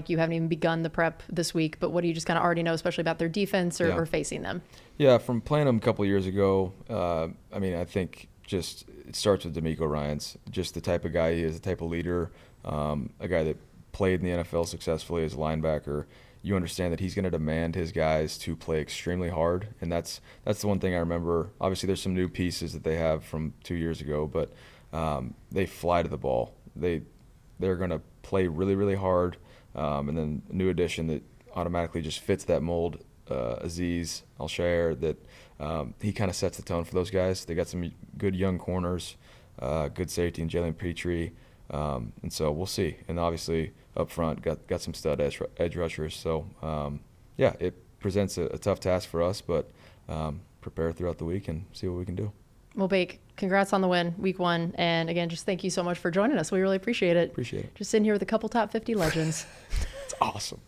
you haven't even begun the prep this week, but what do you just kind of already know, especially about their defense or facing them? Yeah, from playing them a couple of years ago, I think just it starts with D'Amico Ryans, just the type of guy he is, the type of leader, a guy that played in the NFL successfully as a linebacker. You understand that he's going to demand his guys to play extremely hard, and that's the one thing I remember. Obviously, there's some new pieces that they have from 2 years ago, but they fly to the ball. They're going to play really, really hard, and then a new addition that automatically just fits that mold, Azeez Al-Shaair, that he kind of sets the tone for those guys. They got some good young corners, good safety in Jalen Petrie, and so we'll see. And obviously up front got some stud edge rushers. So it presents a tough task for us, but prepare throughout the week and see what we can do. Well, Bake, congrats on the win, week 1. And again, just thank you so much for joining us. We really appreciate it. Appreciate it. Just sitting here with a couple top 50 legends. awesome.